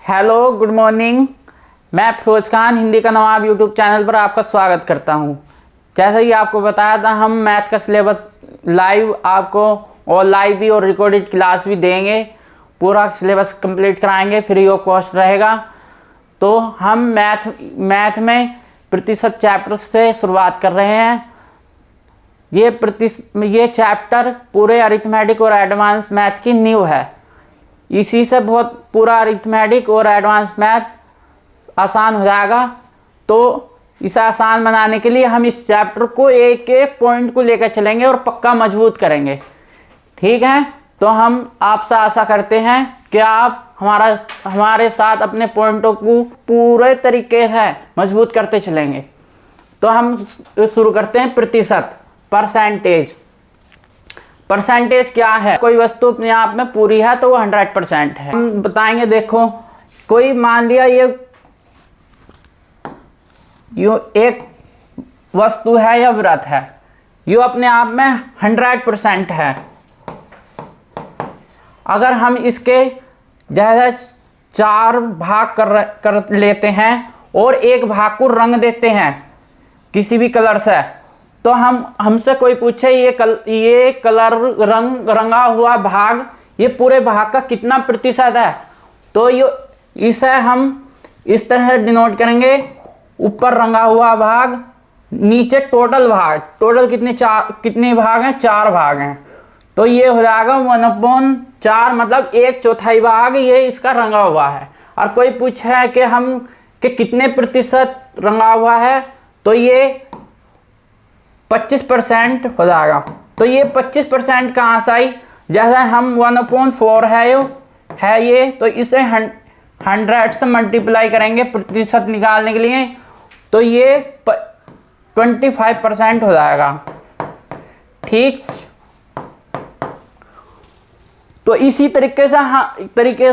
Hello, good morning. मैं फिरोज खान हिंदी का नवाब YouTube channel पर आपका स्वागत करता हूं। जैसा कि आपको बताया था, हम मैथ का सिलेबस लाइव आपको और लाइव भी और रिकॉर्डेड क्लास भी देंगे। पूरा सिलेबस कंप्लीट कराएंगे, फ्री ऑफ कॉस्ट रहेगा। तो हम मैथ में प्रतिशत चैप्टर से शुरुआत कर रहे हैं। ये चैप्टर पूरे अरिथमेटिक और एडवांस मैथ की नींव है। इसी से बहुत पूरा अरिथमेटिक और एडवांस मैथ आसान हो जाएगा। तो इसे आसान बनाने के लिए हम इस चैप्टर को एक एक पॉइंट को लेकर चलेंगे और पक्का मजबूत करेंगे। ठीक है, तो हम आपसे आशा करते हैं कि आप हमारे साथ अपने पॉइंटों को पूरे तरीके से मजबूत करते चलेंगे। तो हम शुरू करते हैं। प्रतिशत, परसेंटेज क्या है? कोई वस्तु अपने आप में पूरी है तो वो 100% है। हम बताएंगे। देखो, कोई मान लिया ये एक वस्तु है या वृत्त है, ये अपने आप में 100% है। अगर हम इसके जैसे 4 भाग कर लेते हैं और एक भाग को रंग देते हैं किसी भी कलर से, तो हमसे कोई पूछे ये कलर रंगा हुआ भाग, ये पूरे भाग का कितना प्रतिशत है, तो इसे हम इस तरह से डिनोट करेंगे। ऊपर रंगा हुआ भाग, नीचे टोटल भाग। टोटल कितने भाग हैं? 4 भाग हैं। तो ये हो जाएगा 1/4, मतलब 1/4 भाग ये इसका रंगा हुआ है। और कोई पूछे कि कितने प्रतिशत रंगा हुआ है, तो ये 25% हो जाएगा। तो ये 25% कहाँ से आई? जैसे हम 1/4 है ये, तो इसे 100 से मल्टीप्लाई करेंगे प्रतिशत निकालने के लिए, तो ये 25% हो जाएगा। ठीक, तो इसी तरीके से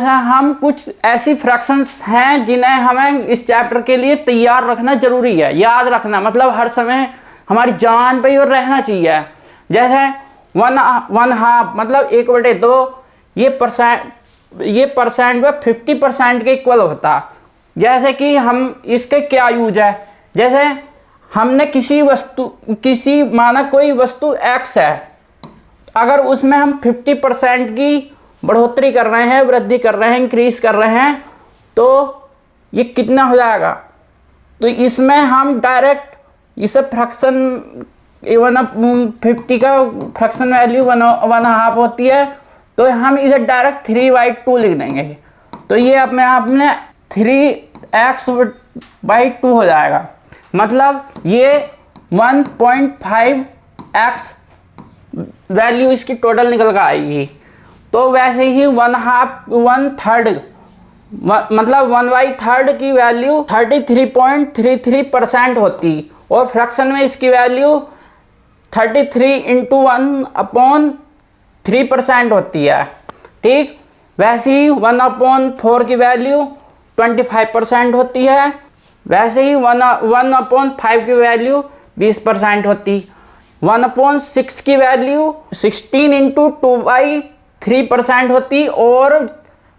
हम कुछ ऐसी फ्रैक्शंस हैं जिन्हें हमें इस चैप्टर के लिए तैयार रखना जरूरी है, याद रखना, मतलब हर समय हमारी जान पे और रहना चाहिए। जैसे 1/2 मतलब 1/2, ये परसेंट में 50% के इक्वल होता। जैसे कि हम इसके क्या यूज है? जैसे हमने कोई वस्तु x है, अगर उसमें हम 50% की बढ़ोतरी कर रहे हैं, वृद्धि कर रहे हैं, इंक्रीज कर रहे हैं, तो ये कितना हो जाएगा? तो इसमें हम डायरेक्ट इसे फ्रैक्शन 1/50 का फ्रैक्शन वैल्यू 1/2 होती है, तो हम इसे डायरेक्ट 3/2 लिख देंगे। तो ये अपने आप में 3x/2 हो जाएगा। मतलब ये 1.5x वैल्यू इसकी टोटल निकल कर आएगी। तो वैसे ही 1/3 मतलब 1/3 की वैल्यू 33.33% होती, और फ्रैक्शन में इसकी वैल्यू 33 × 1/3% होती है। ठीक, वैसे ही 1/4 की वैल्यू 25% होती है। वैसे ही 1/5 की वैल्यू 20% होती। 1/6 की वैल्यू 16 × 2/3% होती, और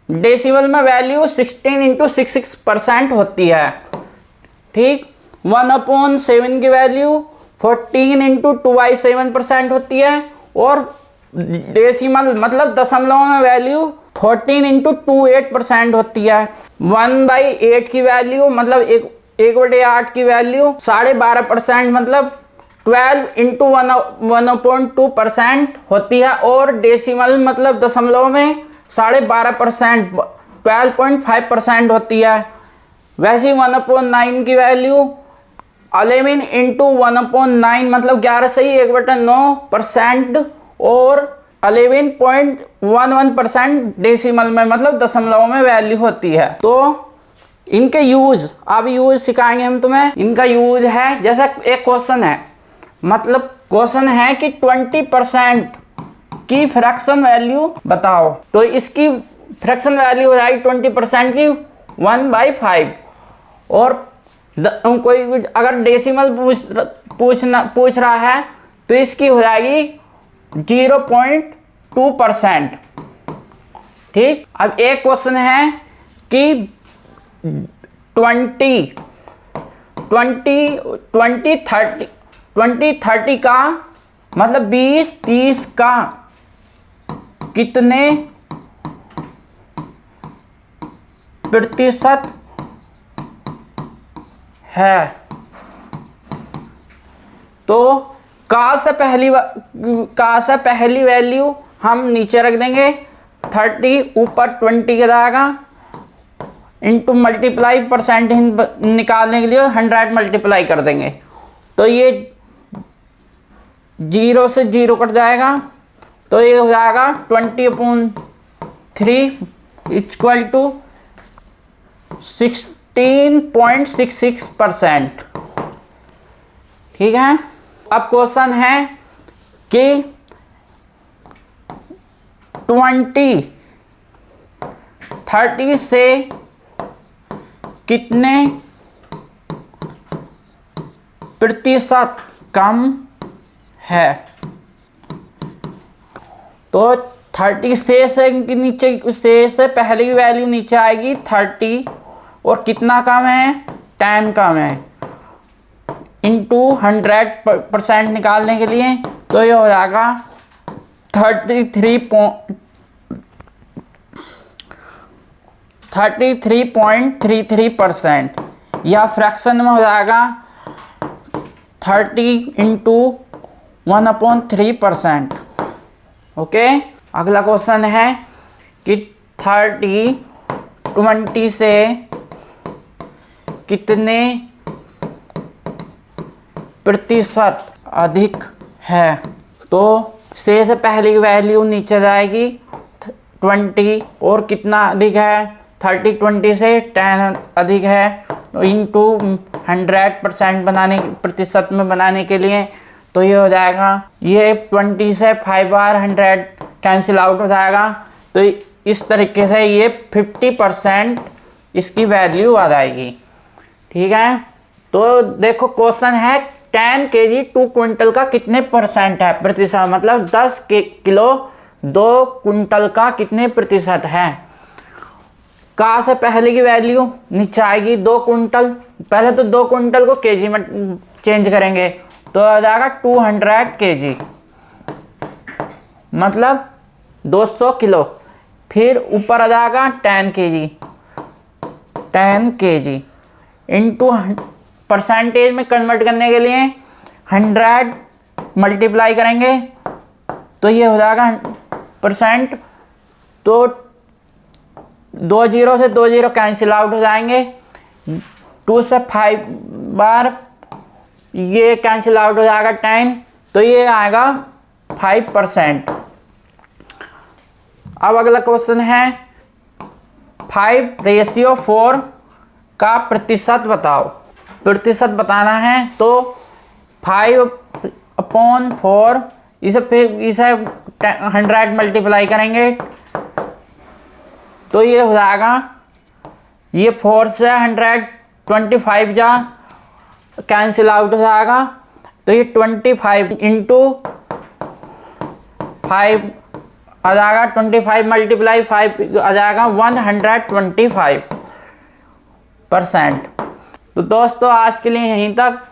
डेसिमल में वैल्यू 16 × 66% होती है। ठीक, 1/7 की वैल्यू 14 × 2/7% होती है, और डेसिमल मतलब दशमलव में वैल्यू 14 × 28% होती है। 1/8 की वैल्यू मतलब 1/8 की वैल्यू 12.5% मतलब 12 × 1/2% होती है, और डेसिमल मतलब दशमलव में 12.5% 12.5% होती है। वैसे 1/9 की वैल्यू 11 × 1/9 मतलब 11 से ही 1/9%, और 11.11% डेसिमल में मतलब दशमलव में वैल्यू होती है। तो इनके यूज सिखाएंगे हम तुम्हें। इनका यूज है, जैसा एक क्वेश्चन है, मतलब क्वेश्चन है कि 20% की फ्रैक्शन वैल्यू बताओ, तो इसकी फ्रैक्शन वैल्यू हो जाएगी 20% की 1/5, और कोई अगर डेसिमल पूछ रहा है तो इसकी हो जाएगी 0.2%। ठीक, अब एक क्वेश्चन है कि 20 का मतलब 20-30 का कितने प्रतिशत है। तो का से पहली वैल्यू हम नीचे रख देंगे, 30 ऊपर 20 के जाएगा, इंटू मल्टीप्लाई परसेंट निकालने के लिए 100 मल्टीप्लाई कर देंगे, तो ये 0 से 0 कट जाएगा, तो ये हो जाएगा 20/3 इक्वल टू 16.66%। ठीक है। अब क्वेश्चन है कि 30 से कितने प्रतिशत कम है। तो 30 से नीचे से पहले की वैल्यू नीचे आएगी 30, और कितना कम है, 10 कम है, इंटू 100% निकालने के लिए, तो ये हो जाएगा 33.33%, या फ्रैक्शन में हो जाएगा 30 इंटू 1/3%। ओके। अगला क्वेश्चन है कि 20 से कितने प्रतिशत अधिक है। तो से पहले की वैल्यू नीचे जाएगी 20, और कितना अधिक है, 30 20 से 10 अधिक है, तो इंटू 100% प्रतिशत में बनाने के लिए, तो ये हो जाएगा, ये 20 से 5 बार 100 कैंसिल आउट हो जाएगा, तो इस तरीके से ये 50% इसकी वैल्यू आ जाएगी। ठीक है। तो देखो क्वेश्चन है 10 kg 2 क्विंटल का कितने परसेंट है, प्रतिशत, मतलब 10 किलो 2 क्विंटल का कितने प्रतिशत है। का से पहले की वैल्यू नीचे आएगी 2 क्विंटल, पहले तो 2 क्विंटल को केजी में चेंज करेंगे, तो आ जाएगा 200 kg, मतलब 200 किलो। फिर ऊपर आ जाएगा 10 kg इंटू परसेंटेज में कन्वर्ट करने के लिए 100 मल्टीप्लाई करेंगे, तो ये हो जाएगा परसेंट, तो 2 0 से 2 0 कैंसिल आउट हो जाएंगे, 2 से 5 बार ये कैंसिल आउट हो जाएगा 10, तो ये आएगा 5%। अब अगला क्वेश्चन है 5:4 का प्रतिशत बताओ। प्रतिशत बताना है, तो 5/4 इसे 100 मल्टीप्लाई करेंगे, तो ये हो जाएगा, ये 4 से 125 जा कैंसिल आउट हो जाएगा, तो ये 25 इंटू 5 आ जाएगा, 25 मल्टीप्लाई 5 आ जाएगा 125%। तो दोस्तों आज के लिए यहीं तक।